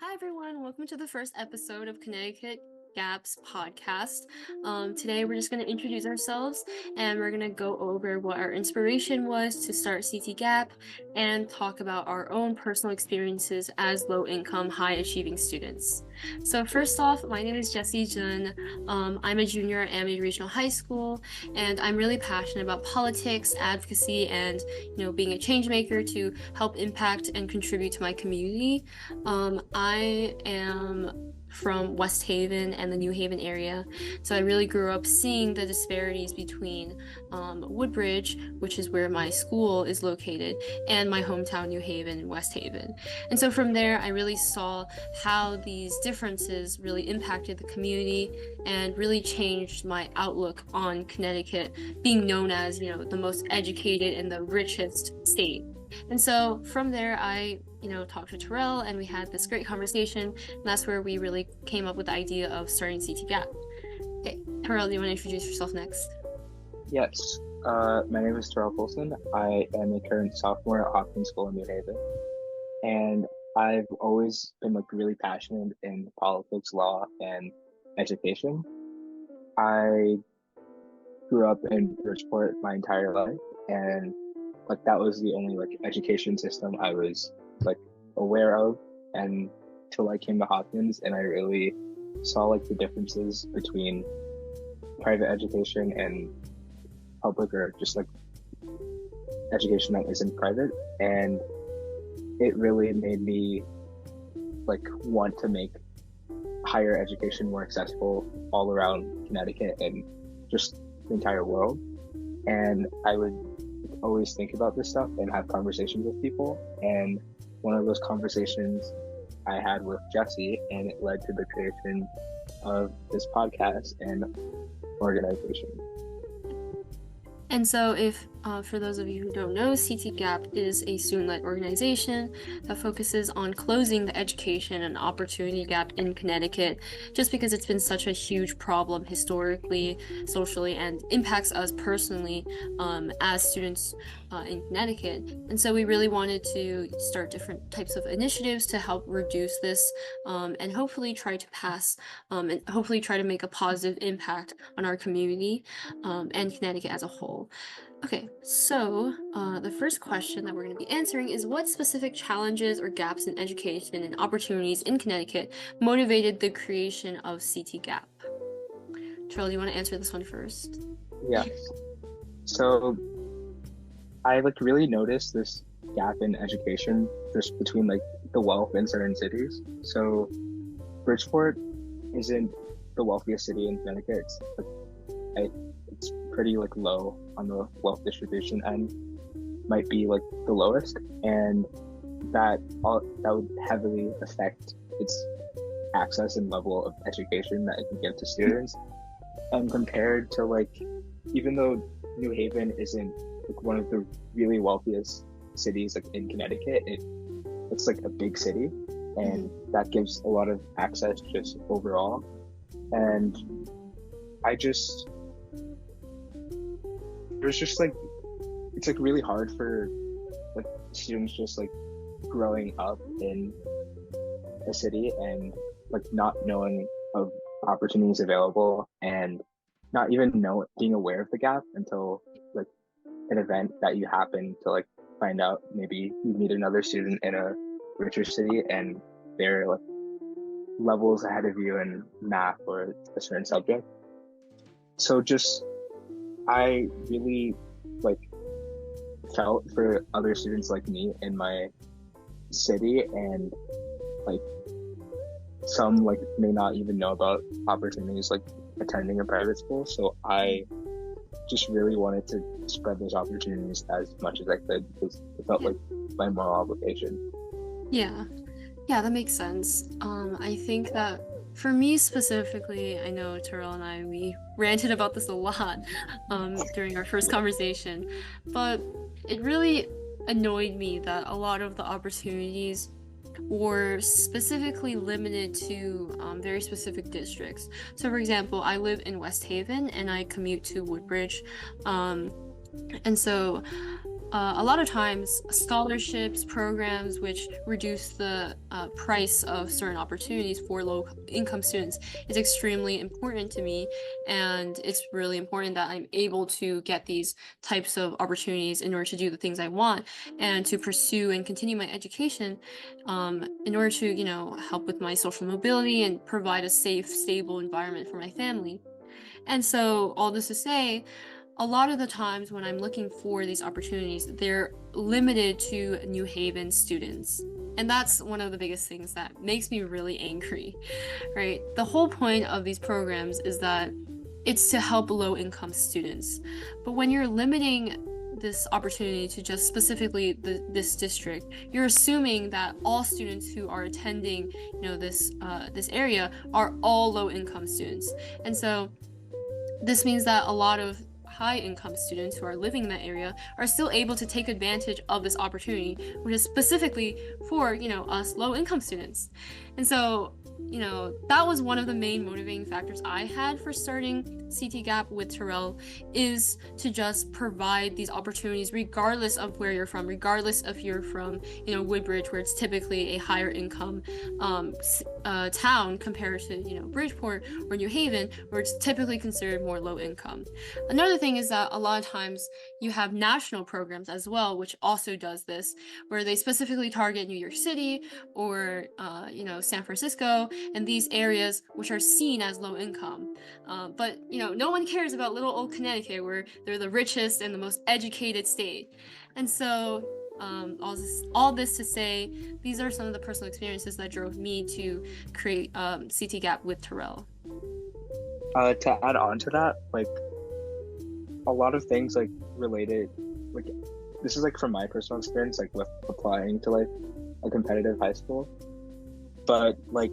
Hi, everyone. Welcome to the first episode of Connecticut Gap's podcast. Today, we're just going to introduce ourselves and we're going to go over what our inspiration was to start CT Gap and talk about our own personal experiences as low income, high achieving students. So, first off, my name is Jessie Terrell. I'm a junior at Amity Regional High School, and I'm really passionate about politics, advocacy, and being a change maker to help impact and contribute to my community. I am from West Haven and the New Haven area, so I really grew up seeing the disparities between Woodbridge, which is where my school is located, and my hometown New Haven and West Haven. And so from there, I really saw how these differences really impacted the community and really changed my outlook on Connecticut being known as, the most educated and the richest state. And so from there, I talked to Terrell and we had this great conversation. And that's where we really came up with the idea of starting CT Gap. Okay, Terrell, do you want to introduce yourself next? Yes, my name is Terrell Folson. I am a current sophomore at Hopkins School in New Haven, and I've always been really passionate in politics, law, and education. I grew up in Bridgeport my entire life, and that was the only education system I was aware of, and till I came to Hopkins, and I really saw the differences between private education and public, or just education that isn't private, and it really made me want to make higher education more accessible all around Connecticut and just the entire world. And I would always think about this stuff and have conversations with people, and one of those conversations I had with Jessie, and it led to the creation of this podcast and organization. And so if, for those of you who don't know, CT Gap is a student-led organization that focuses on closing the education and opportunity gap in Connecticut, just because it's been such a huge problem historically, socially, and impacts us personally as students in Connecticut. And so we really wanted to start different types of initiatives to help reduce this and hopefully try to pass and hopefully try to make a positive impact on our community and Connecticut as a whole. Okay, so the first question that we're going to be answering is, what specific challenges or gaps in education and opportunities in Connecticut motivated the creation of CT Gap? Terrell, do you want to answer this one first? Yes. So I really noticed this gap in education just between the wealth in certain cities. So Bridgeport isn't the wealthiest city in Connecticut. It's pretty low on the wealth distribution end, might be the lowest, and that would heavily affect its access and level of education that it can give to students. And compared to even though New Haven isn't one of the really wealthiest cities in Connecticut, it's a big city, and that gives a lot of access just overall. And it was just it's really hard for students just growing up in a city and not knowing of opportunities available, and not even being aware of the gap until an event that you happen to find out. Maybe you meet another student in a richer city and they're levels ahead of you in math or a certain subject. So just I really felt for other students like me in my city, and some may not even know about opportunities attending a private school. So I just really wanted to spread those opportunities as much as I could, because it felt like my moral obligation. Yeah, that makes sense. I think that for me specifically, I know Terrell and I, we ranted about this a lot during our first conversation, but it really annoyed me that a lot of the opportunities were specifically limited to very specific districts. So for example, I live in West Haven and I commute to Woodbridge. And so a lot of times scholarships programs which reduce the price of certain opportunities for low income students is extremely important to me, and it's really important that I'm able to get these types of opportunities in order to do the things I want and to pursue and continue my education, in order to help with my social mobility and provide a safe, stable environment for my family. And so all this to say, a lot of the times when I'm looking for these opportunities, they're limited to New Haven students. And that's one of the biggest things that makes me really angry, right? The whole point of these programs is that it's to help low income students. But when you're limiting this opportunity to just specifically this district, you're assuming that all students who are attending, this area are all low income students. And so this means that a lot of high income students who are living in that area are still able to take advantage of this opportunity, which is specifically for, us low income students. And so, that was one of the main motivating factors I had for starting CT Gap with Terrell, is to just provide these opportunities regardless of where you're from, regardless if you're from, Woodbridge, where it's typically a higher income town compared to, Bridgeport or New Haven, where it's typically considered more low income. Another thing is that a lot of times you have national programs as well, which also does this, where they specifically target New York City or, San Francisco and these areas which are seen as low income. But, no one cares about little old Connecticut, where they're the richest and the most educated state. And so all this to say, these are some of the personal experiences that drove me to create CT Gap with Terrell. To add on to that, like a lot of things like related, like this is like from my personal experience, like with applying to like a competitive high school, but like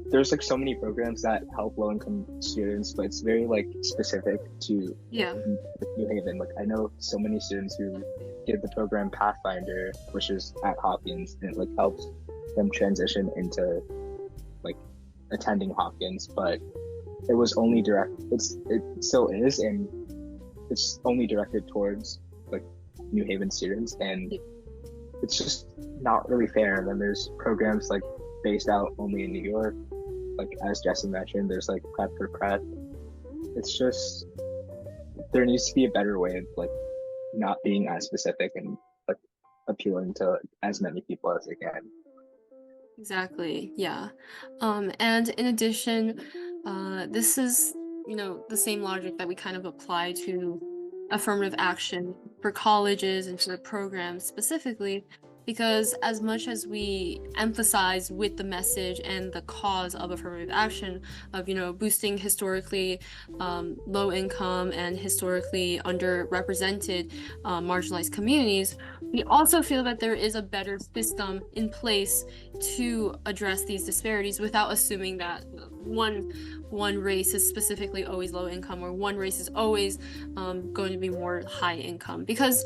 there's like so many programs that help low income students, but it's very like specific to New Haven. Like I know so many students who did the program Pathfinder, which is at Hopkins, and it like helps them transition into like attending Hopkins, but it was only it still is, and it's only directed towards like New Haven students, and it's just not really fair. And then there's programs like based out only in New York, like as Jessie mentioned, there's like Prep for Prep. It's just, there needs to be a better way of like not being as specific and like appealing to as many people as they can. Exactly. Yeah. And in addition, this is, the same logic that we kind of apply to affirmative action for colleges and for programs specifically, because as much as we emphasize with the message and the cause of affirmative action of, boosting historically low income and historically underrepresented marginalized communities, we also feel that there is a better system in place to address these disparities without assuming that one race is specifically always low income, or one race is always going to be more high income. Because,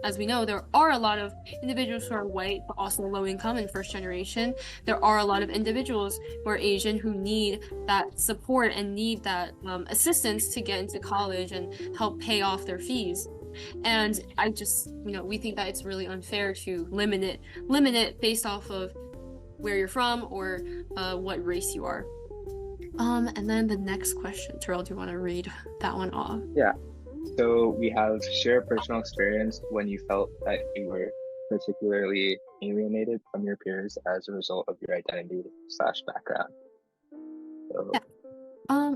as we know, there are a lot of individuals who are white, but also low income and first generation. There are a lot of individuals who are Asian who need that support and need that assistance to get into college and help pay off their fees. And I just, we think that it's really unfair to limit it based off of where you're from or what race you are. And then the next question, Terrell, do you want to read that one off? Yeah. So we have share personal experience when you felt that you were particularly alienated from your peers as a result of your identity/background. So, yeah.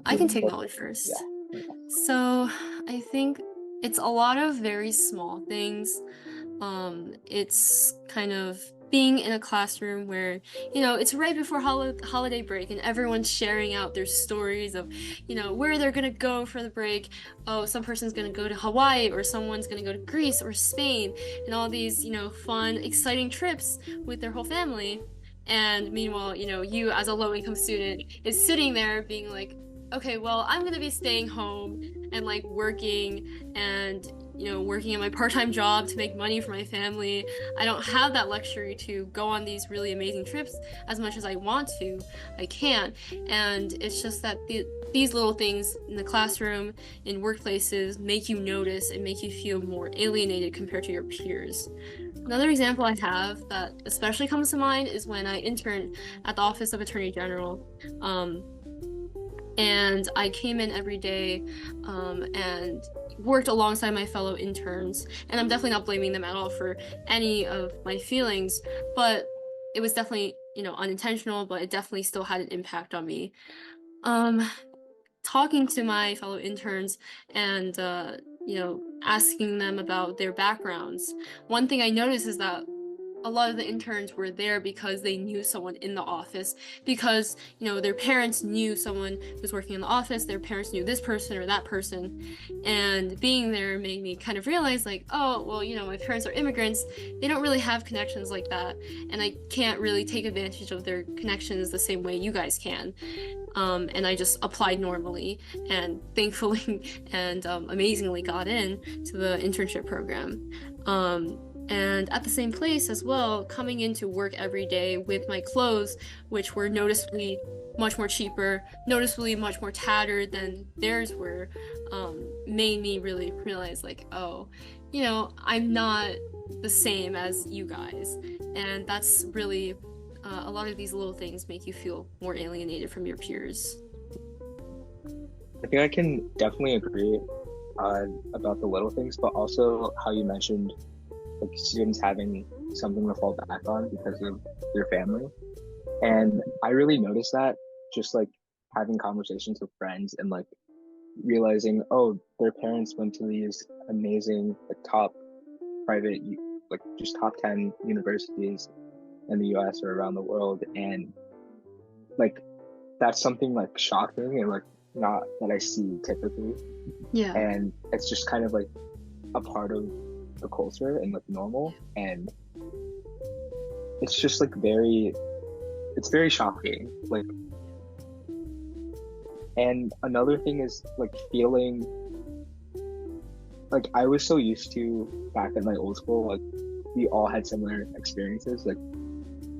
I can take that one first. Yeah. So I think it's a lot of very small things. It's kind of being in a classroom where, it's right before holiday break and everyone's sharing out their stories of, where they're gonna go for the break. Oh, some person's gonna go to Hawaii, or someone's gonna go to Greece or Spain, and all these, fun, exciting trips with their whole family. And meanwhile, you as a low-income student is sitting there being like, okay, well, I'm gonna be staying home and like working and working at my part-time job to make money for my family. I don't have that luxury to go on these really amazing trips as much as I want to. I can't. And it's just that these little things in the classroom, in workplaces, make you notice and make you feel more alienated compared to your peers. Another example I have that especially comes to mind is when I interned at the Office of Attorney General. And I came in every day and worked alongside my fellow interns. And I'm definitely not blaming them at all for any of my feelings, but it was definitely, unintentional, but it definitely still had an impact on me. Talking to my fellow interns and, asking them about their backgrounds, one thing I noticed is that a lot of the interns were there because they knew someone in the office, because their parents knew someone who was working in the office, their parents knew this person or that person, and being there made me kind of realize, like, oh well, my parents are immigrants, they don't really have connections like that, and I can't really take advantage of their connections the same way you guys can. And I just applied normally and thankfully and amazingly got in to the internship program. And at the same place as well, coming into work every day with my clothes, which were noticeably much more cheaper, noticeably much more tattered than theirs were, made me really realize, like, oh, I'm not the same as you guys. And that's really, a lot of these little things make you feel more alienated from your peers. I think I can definitely agree about the little things, but also how you mentioned like students having something to fall back on because of their family. And I really noticed that just like having conversations with friends and like realizing, oh, their parents went to these amazing like top private, like just top 10 universities in the US or around the world. And like that's something like shocking and like not that I see typically. Yeah. And it's just kind of like a part of the culture and like normal, and it's just like it's very shocking, like. And another thing is like feeling like I was so used to back at my old school, like we all had similar experiences, like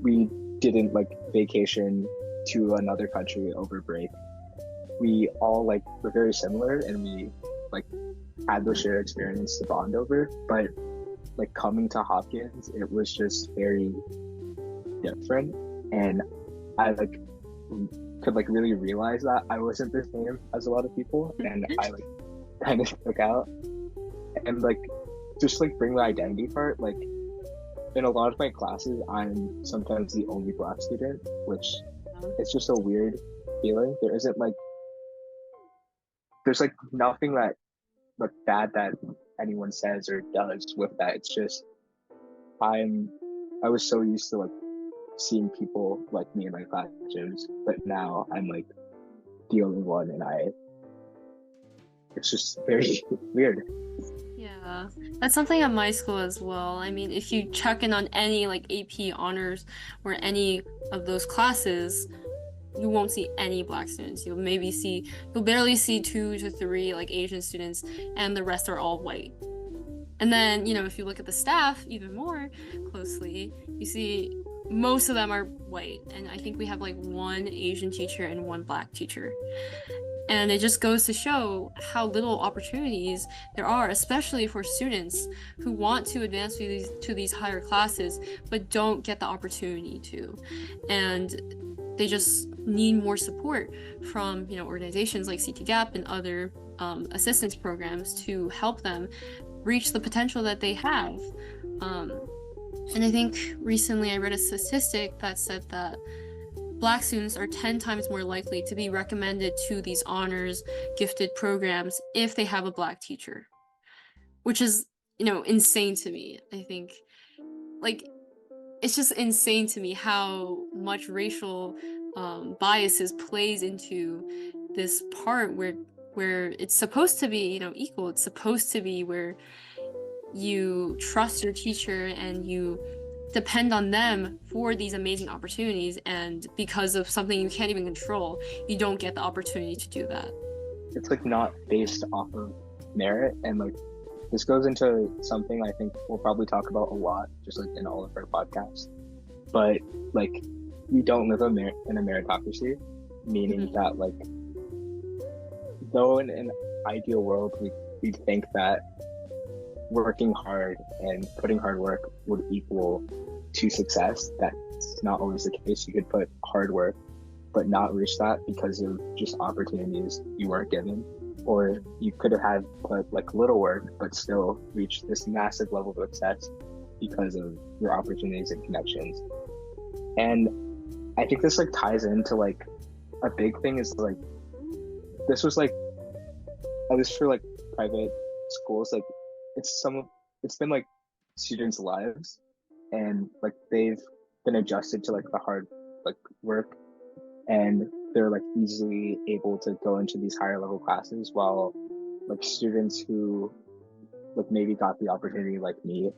we didn't like vacation to another country over break, we all like were very similar and we like had those shared experience to bond over. But like coming to Hopkins, it was just very different, and I like could like really realize that I wasn't the same as a lot of people, and I like kind of took out and like just like bring the identity part. Like in a lot of my classes, I'm sometimes the only Black student, which it's just a weird feeling. There's like nothing that like bad that anyone says or does with that. It's just I was so used to like seeing people like me in my classrooms, but now I'm like the only one, and it's just very weird. Yeah, that's something at my school as well. I mean, if you check in on any like AP honors or any of those classes, you won't see any Black students. You'll barely see 2 to 3 like Asian students, and the rest are all white. And then, if you look at the staff even more closely, you see most of them are white. And I think we have like 1 Asian teacher and 1 Black teacher. And it just goes to show how little opportunities there are, especially for students who want to advance to these higher classes, but don't get the opportunity to. And they just need more support from, organizations like CT Gap and other assistance programs to help them reach the potential that they have. And I think recently I read a statistic that said that Black students are 10 times more likely to be recommended to these honors gifted programs if they have a Black teacher, which is, insane to me. I think, like, it's just insane to me how much racial biases plays into this part where it's supposed to be, equal. It's supposed to be where you trust your teacher and you depend on them for these amazing opportunities, and because of something you can't even control, you don't get the opportunity to do that. It's like not based off of merit and like this goes into something I think we'll probably talk about a lot, just like in all of our podcasts. But like, we don't live in a meritocracy, meaning Mhm. that like, though in an ideal world we think that working hard and putting hard work would equal to success, that's not always the case. You could put hard work but not reach that because of just opportunities you weren't given. Or you could have had put like little work but still reach this massive level of success because of your opportunities and connections. And I think this like ties into like a big thing is like this was like at least for like private schools, like it's been like students' lives and like they've been adjusted to like the hard like work and they're like easily able to go into these higher level classes while like students who like maybe got the opportunity like me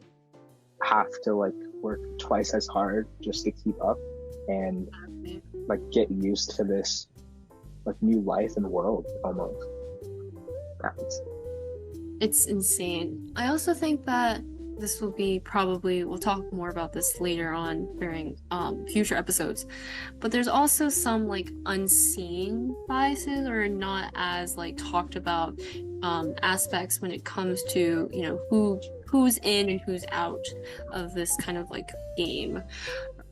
have to like work twice as hard just to keep up and like get used to this like new life in the world almost. That's It's insane. I also think that this will be probably, we'll talk more about this later on during future episodes, but there's also some like unseen biases or not as like talked about aspects when it comes to, you know, who's in and who's out of this kind of like game.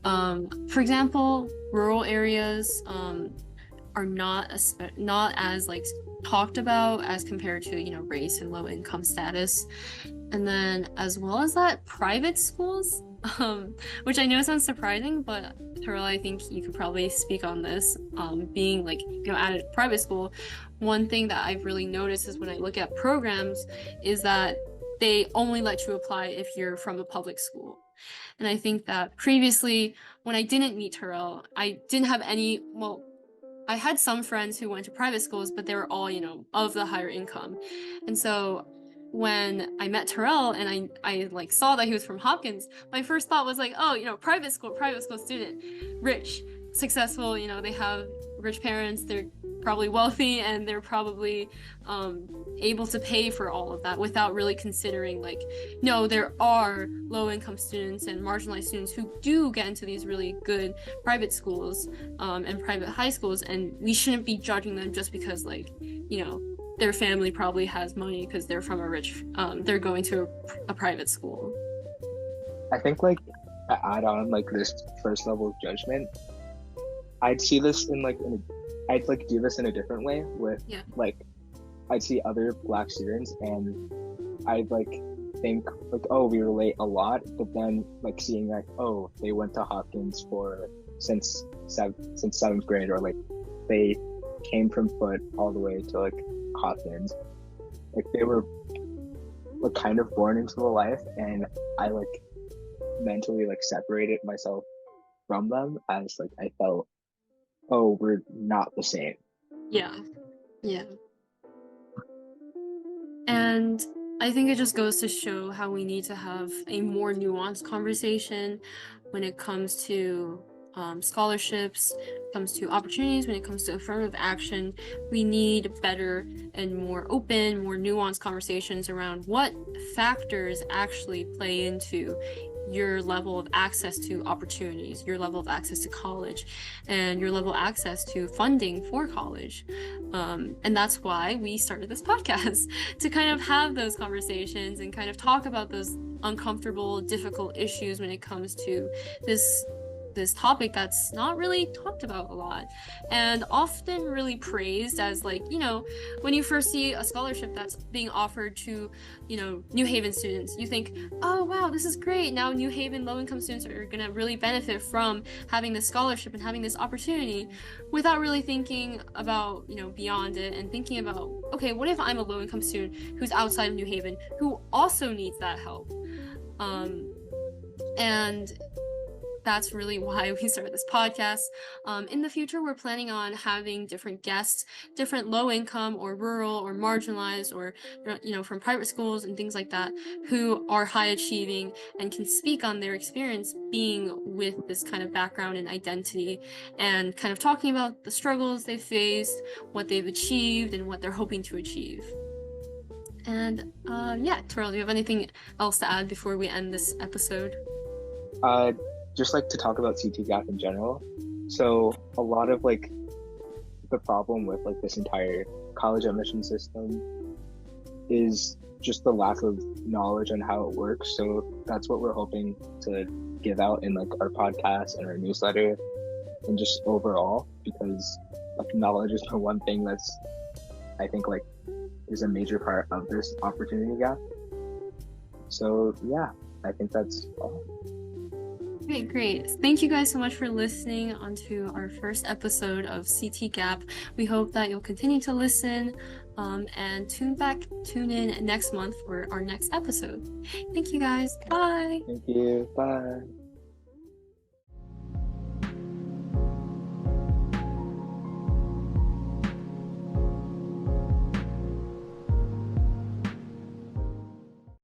For example, rural areas are not as like talked about as compared to, you know, race and low income status. And then as well as that, private schools, which I know sounds surprising, but Terrell, I think you could probably speak on this. Being like, you know, at a private school, one thing that I've really noticed is when I look at programs is that they only let you apply if you're from a public school. And I think that previously, when I didn't meet Terrell, I didn't have any, well, I had some friends who went to private schools, but they were all, you know, of the higher income. And so when I met Terrell and I like saw that he was from Hopkins, my first thought was like, oh, you know, private school student, rich, successful, you know, they have rich parents, they're probably wealthy, and they're probably able to pay for all of that without really considering like, no, there are low income students and marginalized students who do get into these really good private schools and private high schools, and we shouldn't be judging them just because like, you know, their family probably has money because they're from a rich they're going to a private school. I think like to add on like this first level of judgment, I'd see this in like I'd like do this in a different way with Yeah. like I'd see other black students and I'd like think like, oh, we relate a lot, but then like seeing like, oh, they went to Hopkins for since seventh grade, or like they came from Foot all the way to like Hopkins, like they were like kind of born into the life, and I like mentally like separated myself from them as like I felt, oh, we're not the same. Yeah. Yeah. And I think it just goes to show how we need to have a more nuanced conversation when it comes to scholarships, comes to opportunities, when it comes to affirmative action. We need better and more open, more nuanced conversations around what factors actually play into your level of access to opportunities, your level of access to college, and your level of access to funding for college. And that's why we started this podcast to kind of have those conversations and kind of talk about those uncomfortable, difficult issues when it comes to this topic that's not really talked about a lot and often really praised as like, you know, when you first see a scholarship that's being offered to, you know, New Haven students, you think, oh wow, this is great, now New Haven low-income students are going to really benefit from having this scholarship and having this opportunity, without really thinking about, you know, beyond it and thinking about, okay, what if I'm a low-income student who's outside of New Haven who also needs that help? And that's really why we started this podcast. In the future, we're planning on having different guests, different low income or rural or marginalized or, you know, from private schools and things like that, who are high achieving and can speak on their experience being with this kind of background and identity, and kind of talking about the struggles they've faced, what they've achieved, and what they're hoping to achieve. And yeah, Terrell, do you have anything else to add before we end this episode? Uh, just like to talk about CT gap in general. So a lot of like the problem with like this entire college admission system is just the lack of knowledge on how it works. So that's what we're hoping to give out in like our podcast and our newsletter and just overall, because like knowledge is the one thing that's I think like is a major part of this opportunity gap. So yeah, I think that's all. Okay, great. Thank you guys so much for listening onto our first episode of CT Gap. We hope that you'll continue to listen and tune in next month for our next episode. Thank you guys. Bye. Thank you. Bye.